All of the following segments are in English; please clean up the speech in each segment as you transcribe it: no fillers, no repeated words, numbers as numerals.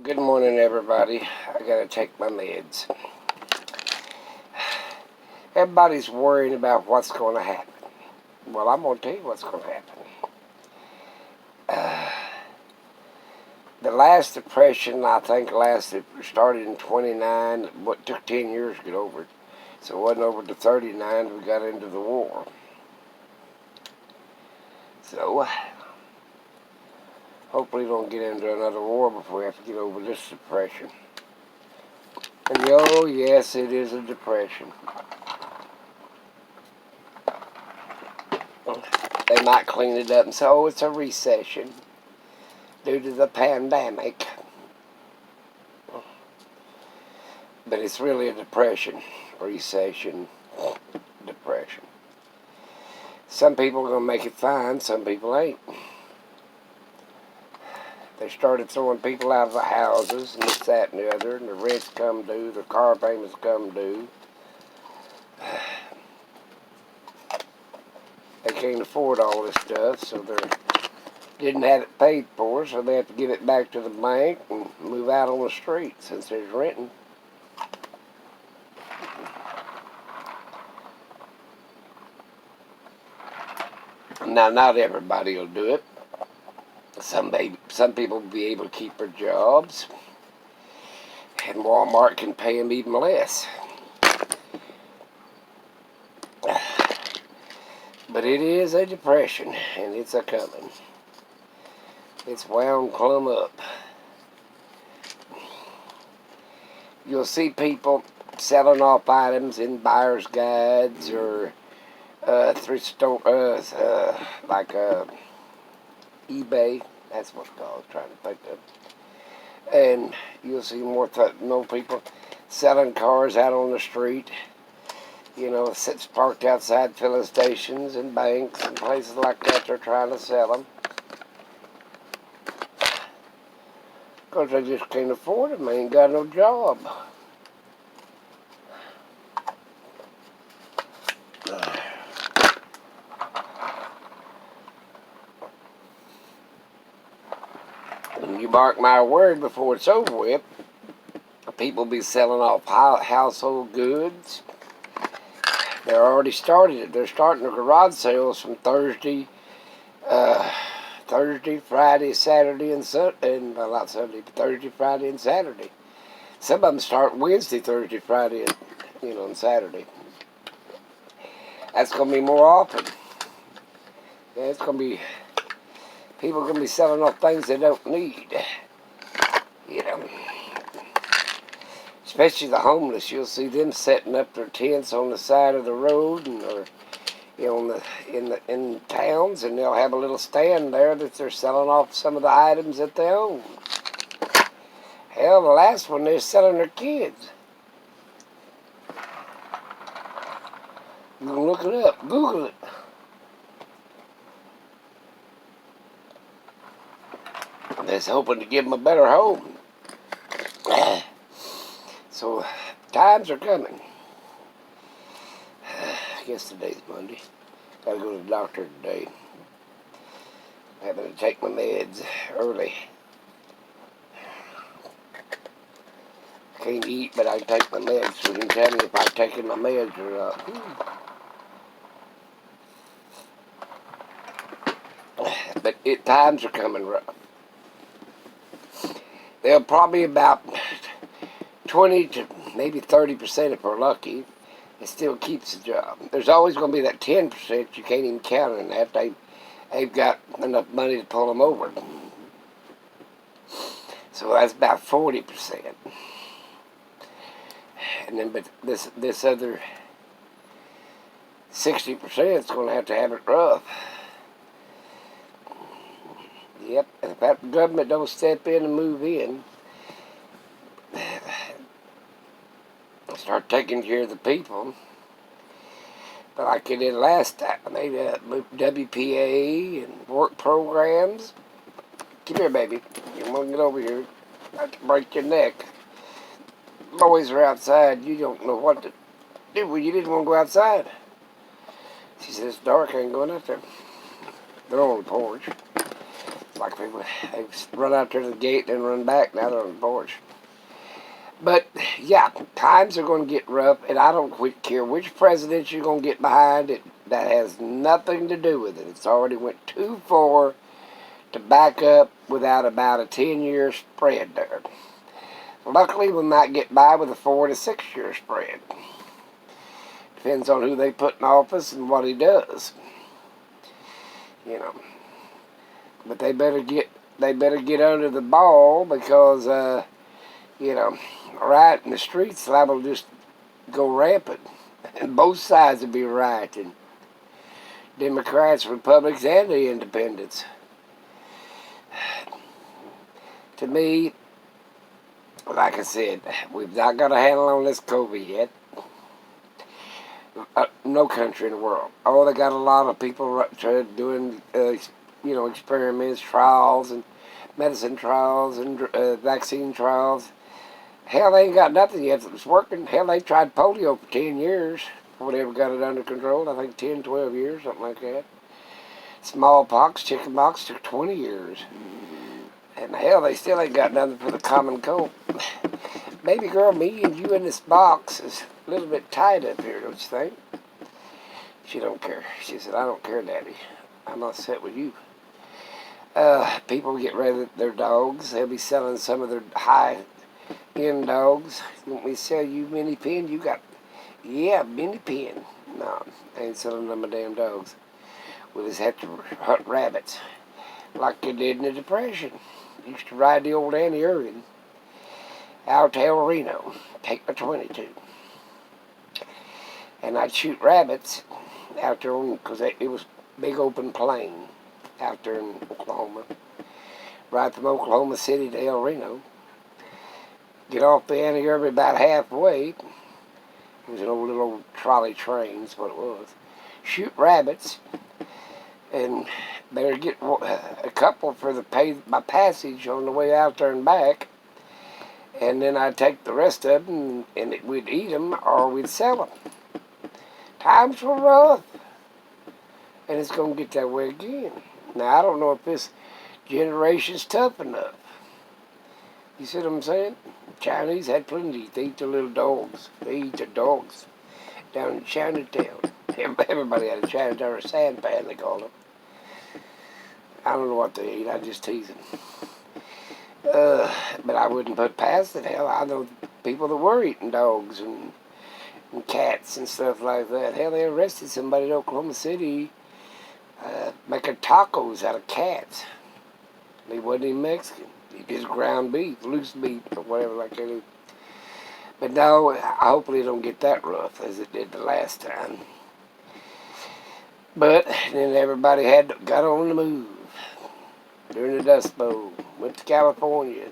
Good morning, everybody. I gotta take my meds. Everybody's worrying about what's going to happen. Well, I'm gonna tell you what's going to happen. The last depression, I think, started in '29. What took 10 years to get over it. So it wasn't over to '39 we got into the war. So hopefully we don't get into another war before we have to get over this depression. And yes, it is a depression. They might clean it up and say, oh, it's a recession due to the pandemic. But it's really a depression, recession, depression. Some people are going to make it fine, some people ain't. They started throwing people out of the houses, and this, that, and the other, and the rent's come due, the car payments come due. They can't afford all this stuff, so they didn't have it paid for, so they have to give it back to the bank and move out on the street since there's renting. Now, not everybody will do it. Some people will be able to keep their jobs, and Walmart can pay them even less. But it is a depression, and it's a-coming. It's wound plumb up. You'll see people selling off items in buyer's guides or thrift store, like eBay. That's what it's called. I was trying to think of. And you'll see more people selling cars out on the street. You know, sits parked outside filling stations and banks and places like that. They're trying to sell them because they just can't afford them. They ain't got no job. And you mark my word, before it's over with, people be selling off household goods. They're already started it. They're starting the garage sales from Thursday, Friday, Saturday, and not Sunday, but Thursday, Friday, and Saturday. Some of them start Wednesday, Thursday, Friday, and Saturday. That's going to be more often. Yeah, it's going to be, people are going to be selling off things they don't need. Especially the homeless. You'll see them setting up their tents on the side of the road, or in towns, and they'll have a little stand there that they're selling off some of the items that they own. Hell, the last one, they're selling their kids. You can look it up, Google it. They're hoping to give them a better home. So, times are coming. I guess today's Monday. Gotta go to the doctor today. I'm having to take my meds early. Can't eat, but I can take my meds, so you can tell me if I'm taking my meds or not. But times are coming rough. They'll probably about 20 to maybe 30%, if we're lucky, it still keeps the job. There's always going to be that 10% you can't even count on that. They've got enough money to pull them over. So that's about 40%. And then, but this other 60% is going to have it rough. Yep, if that government don't step in and move in, start taking care of the people, but like they did last time, they WPA and work programs. Come here, baby. You want to get over here? I can break your neck. Boys are outside. You don't know what to do. Well, you didn't want to go outside. She says, it's dark. I ain't going out there. They're on the porch. Like they run out to the gate and run back. Now they're on the porch. But yeah, times are going to get rough, and I don't care which president you're going to get behind it. That has nothing to do with it. It's already went too far to back up without about a 10-year spread there. Luckily, we might get by with a 4 to 6 year spread. Depends on who they put in office and what he does. You know, but they better get under the ball because you know, riot in the streets liable to just go rampant, and both sides will be rioting. Democrats, Republicans, and the Independents. To me, like I said, we've not got a handle on this COVID yet. No country in the world. Oh, they got a lot of people doing, experiments, trials, and medicine trials, and vaccine trials. Hell, they ain't got nothing yet that's working. Hell, they tried polio for 10 years before they ever got it under control. I think 10, 12 years, something like that. Smallpox, chickenpox took 20 years. And hell, they still ain't got nothing for the common cold. Baby girl, me and you in this box is a little bit tight up here, don't you think? She don't care. She said, I don't care, Daddy. I'm all set with you. People get rid of their dogs. They'll be selling some of their high-end dogs. You want me to sell you Mini Pin? You got, yeah, Mini Pin. No, I ain't selling them a damn dogs. We'll just have to hunt rabbits like they did in the Depression. Used to ride the old Annie Irving out to El Reno, take my 22. And I'd shoot rabbits out there because it was big open plain out there in Oklahoma. Right from Oklahoma City to El Reno. Get off the Annie Irving about halfway. It was an old little trolley train's what it was. Shoot rabbits. And they'd get a couple for my passage on the way out there and back. And then I'd take the rest of them and we'd eat them or we'd sell them. Times were rough. And it's going to get that way again. Now, I don't know if this generation's tough enough. You see what I'm saying? Chinese had plenty. They eat their little dogs. They eat their dogs down in Chinatown. Everybody had a Chinatown or a sandpan, they called them. I don't know what they eat. I just tease them. But I wouldn't put past it. Hell, I know people that were eating dogs and cats and stuff like that. Hell, they arrested somebody in Oklahoma City making tacos out of cats. He wasn't even Mexican. He just ground beef, loose beef, or whatever like they do. But no, hopefully it don't get that rough as it did the last time. But then everybody got on the move during the Dust Bowl. Went to California.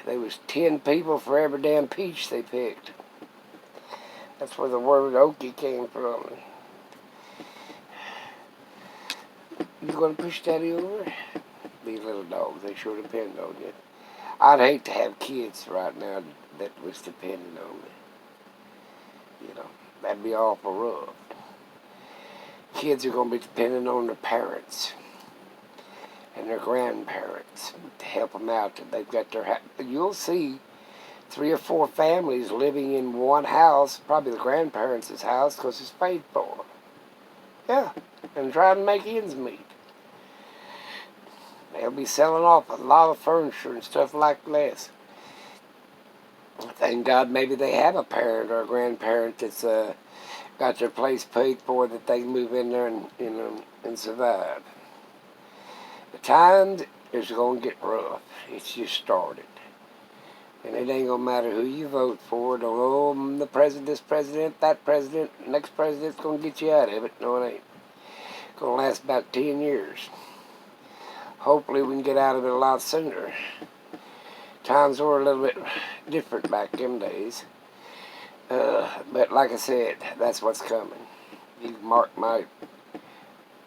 There was 10 people for every damn peach they picked. That's where the word Okie came from. You gonna push Daddy over? These little dogs, they sure depend on you. I'd hate to have kids right now that was depending on me. You know, that'd be awful rough. Kids are gonna be depending on their parents and their grandparents to help them out. They've got you'll see 3 or 4 families living in one house, probably the grandparents' house, because it's paid for. Yeah, and trying to make ends meet. They'll be selling off a lot of furniture and stuff like this. Thank God maybe they have a parent or a grandparent that's got their place paid for that they can move in there and survive. The times is going to get rough. It's just started. And it ain't going to matter who you vote for. Don't, I'm the president, this president, that president, next president's going to get you out of it. No, it ain't. It's going to last about 10 years. Hopefully we can get out of it a lot sooner. Times were a little bit different back them days. But like I said, that's what's coming. You mark if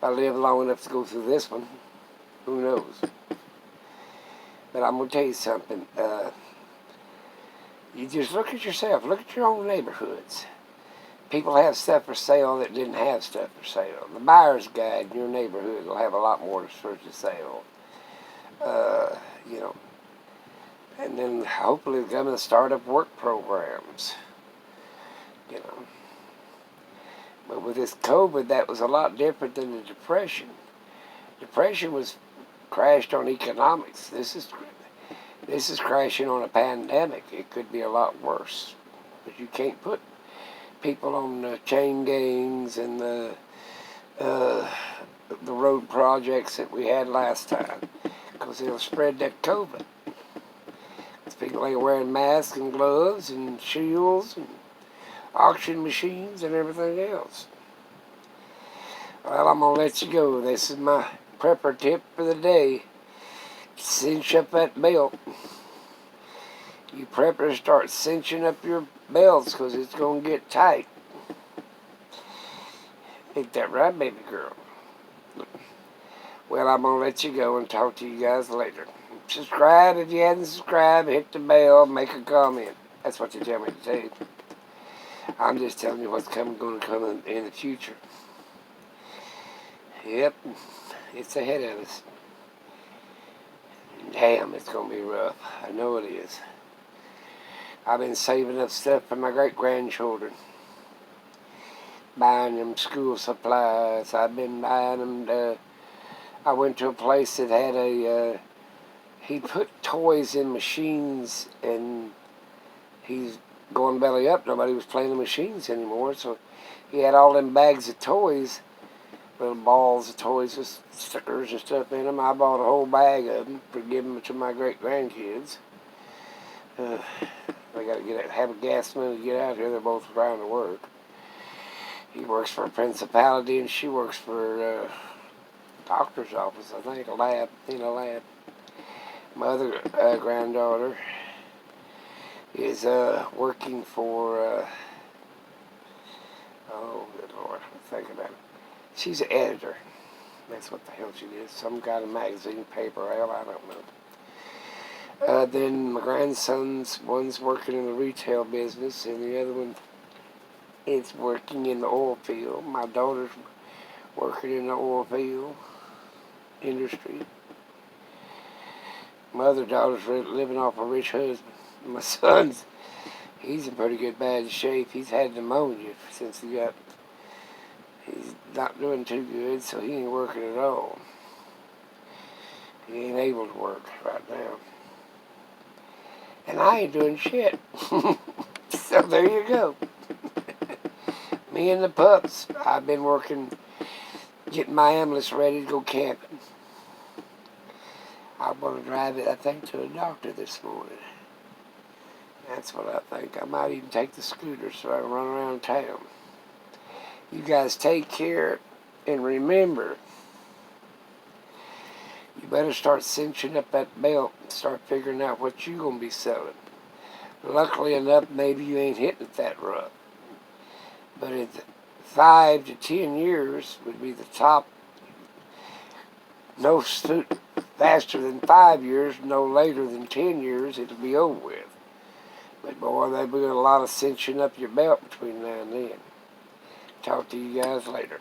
I live long enough to go through this one, who knows? But I'm going to tell you something. You just look at yourself. Look at your own neighborhoods. People have stuff for sale that didn't have stuff for sale. The buyer's guide in your neighborhood will have a lot more for sale. You know, and then hopefully they're going to start up work programs. You know, but with this COVID, that was a lot different than the Depression. Depression was crashed on economics. This is crashing on a pandemic. It could be a lot worse, but you can't put people on the chain gangs and the road projects that we had last time, because it'll spread that COVID. People ain't wearing masks and gloves and shields and oxygen machines and everything else. Well, I'm going to let you go. This is my prepper tip for the day. Cinch up that belt. You preppers start cinching up your belts because it's going to get tight. Ain't that right, baby girl? Well, I'm going to let you go and talk to you guys later. Subscribe if you hadn't subscribed. Hit the bell. Make a comment. That's what you tell me to do. I'm just telling you what's going to come in the future. Yep, it's ahead of us. Damn, it's going to be rough. I know it is. I've been saving up stuff for my great-grandchildren. Buying them school supplies. I've been buying them. I went to a place that had he put toys in machines, and he's going belly up. Nobody was playing the machines anymore, so he had all them bags of toys, little balls of toys with stickers and stuff in them. I bought a whole bag of them for giving them to my great-grandkids. They got to have a gas money to get out here. They're both trying to work. He works for a principality, and she works for a doctor's office, I think, a lab. My other granddaughter is working for, oh, good Lord, think about it. She's an editor. That's what the hell she is. Some kind of magazine, paper, hell, I don't know. Then my grandsons, one's working in the retail business, and the other one is working in the oil field. My daughter's working in the oil field industry. My other daughter's living off a rich husband. My son's, he's in pretty good bad shape. He's had pneumonia since he's not doing too good, so he ain't working at all. He ain't able to work right now. And I ain't doing shit. So there you go. Me and the pups. I've been working, getting my ambulance ready to go camping. I'm going to drive it, I think, to a doctor this morning. That's what I think. I might even take the scooter so I can run around town. You guys take care, and remember, you better start cinching up that belt and start figuring out what you're going to be selling. Luckily enough, maybe you ain't hitting it that rough. But in 5 to 10 years would be the top. No faster than 5 years, no later than 10 years, it'll be over with. But boy, there'll be a lot of cinching up your belt between now and then. Talk to you guys later.